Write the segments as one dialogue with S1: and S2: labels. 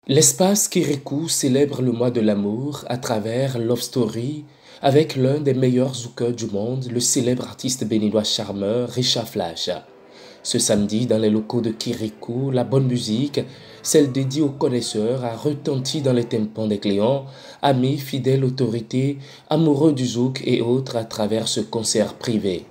S1: L'espace Kirikou célèbre le mois de l'amour à travers Love Story avec l'un des meilleurs zoukeurs du monde, le célèbre artiste béninois charmeur Richard Flash. Ce samedi, dans les locaux de Kirikou, la bonne musique, celle dédiée aux connaisseurs, a retenti dans les tympans des clients, amis, fidèles, autorités, amoureux du zouk et autres à travers ce concert privé.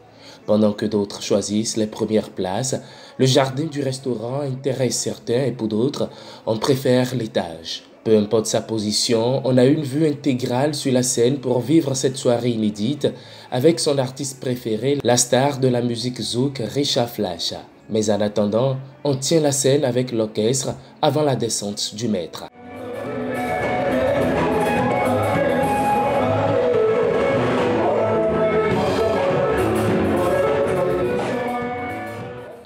S1: Pendant que d'autres choisissent les premières places, le jardin du restaurant intéresse certains et pour d'autres, on préfère l'étage. Peu importe sa position, on a une vue intégrale sur la scène pour vivre cette soirée inédite avec son artiste préféré, la star de la musique zouk, Richard Flash. Mais en attendant, on tient la scène avec l'orchestre avant la descente du maître.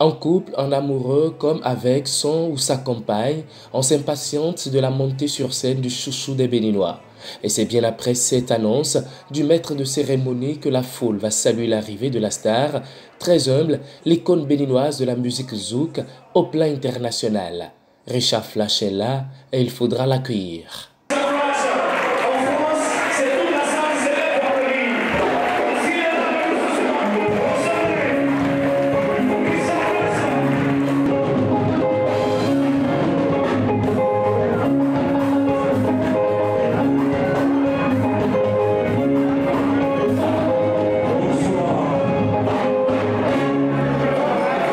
S1: En couple, en amoureux, comme avec son ou sa compagne, on s'impatiente de la montée sur scène du chouchou des Béninois. Et c'est bien après cette annonce du maître de cérémonie que la foule va saluer l'arrivée de la star, très humble, l'icône béninoise de la musique zouk au plan international. Richard Flash est là et il faudra l'accueillir.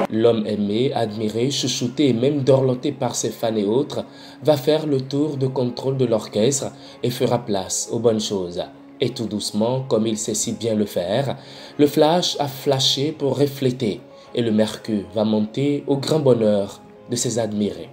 S1: L'homme aimé, admiré, chouchouté et même dorloté par ses fans et autres va faire le tour de contrôle de l'orchestre et fera place aux bonnes choses. Et tout doucement, comme il sait si bien le faire, le flash a flashé pour refléter et le mercure va monter au grand bonheur de ses admirés.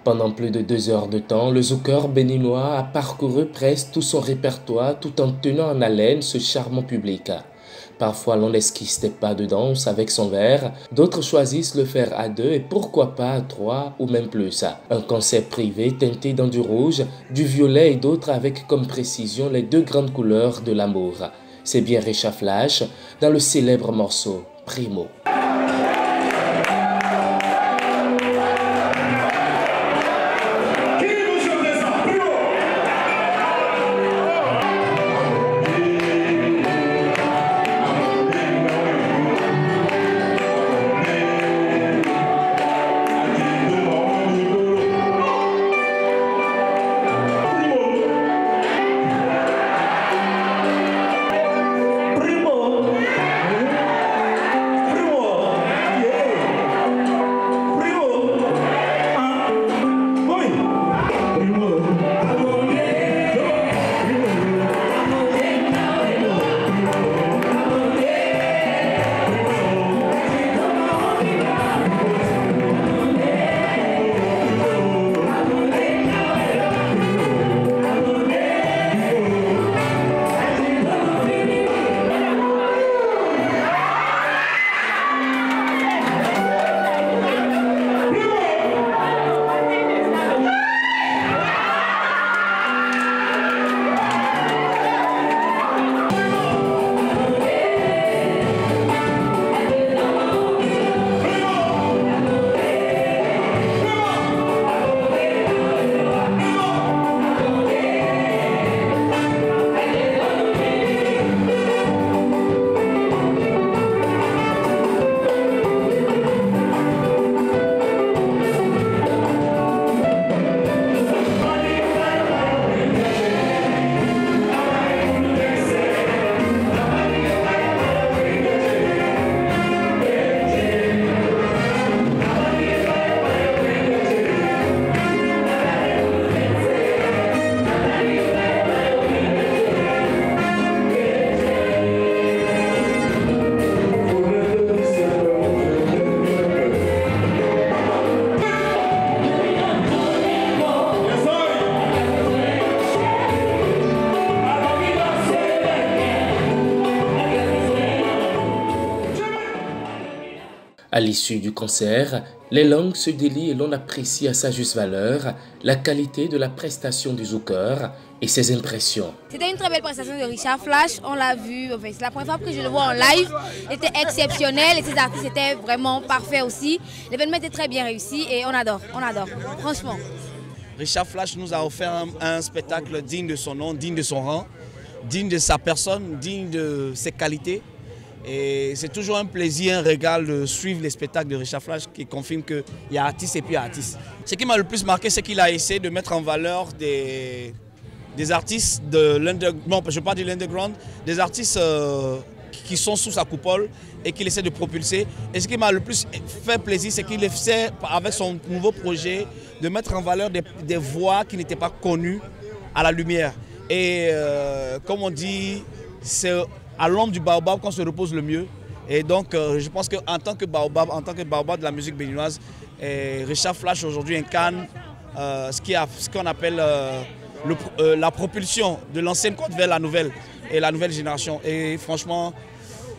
S1: Pendant plus de 2 heures de temps, le zoukeur béninois a parcouru presque tout son répertoire tout en tenant en haleine ce charmant public. Parfois l'on esquisse des pas de danse avec son verre, d'autres choisissent le faire à 2 et pourquoi pas à 3 ou même plus. Un concert privé teinté dans du rouge, du violet et d'autres avec comme précision les 2 grandes couleurs de l'amour. C'est bien Richard Flash dans le célèbre morceau Primo.
S2: Primo,
S1: À l'issue du concert, les langues se délient et l'on apprécie à sa juste valeur la qualité de la prestation du zouker et ses impressions.
S2: C'était une très belle prestation de Richard Flash, on l'a vu, enfin, c'est la première fois que je le vois en live, c'était exceptionnel et ses artistes étaient vraiment parfaits aussi. L'événement était très bien réussi et on adore, franchement.
S3: Richard Flash nous a offert un spectacle digne de son nom, digne de son rang, digne de sa personne, digne de ses qualités. Et c'est toujours un plaisir, un régal de suivre les spectacles de Richard Flash qui confirme qu'il y a artiste et puis artiste. Ce qui m'a le plus marqué, c'est qu'il a essayé de mettre en valeur des artistes de l'underground, non, je parle de l'underground, des artistes qui sont sous sa coupole et qu'il essaie de propulser. Et ce qui m'a le plus fait plaisir, c'est qu'il essaie, avec son nouveau projet, de mettre en valeur des voix qui n'étaient pas connues à la lumière. Et comme on dit, c'est à l'ombre du baobab qu'on se repose le mieux. Et donc je pense qu'en tant que baobab de la musique béninoise, Richard Flash aujourd'hui incarne ce qu'on appelle la propulsion de l'ancienne côte vers la nouvelle et la nouvelle génération. Et franchement,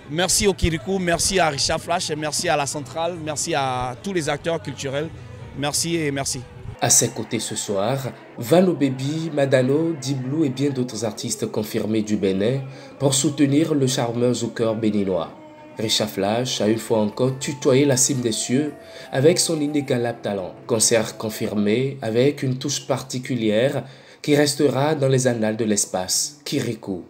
S3: merci au Kirikou, merci à Richard Flash, merci à la Centrale, merci à tous les acteurs culturels. Merci et merci.
S1: À ses côtés ce soir, Vano Baby, Madano, Diblou et bien d'autres artistes confirmés du Bénin pour soutenir le charmeur zouker béninois. Richard Flash a une fois encore tutoyé la cime des cieux avec son inégalable talent. Concert confirmé avec une touche particulière qui restera dans les annales de l'espace. Kirikou.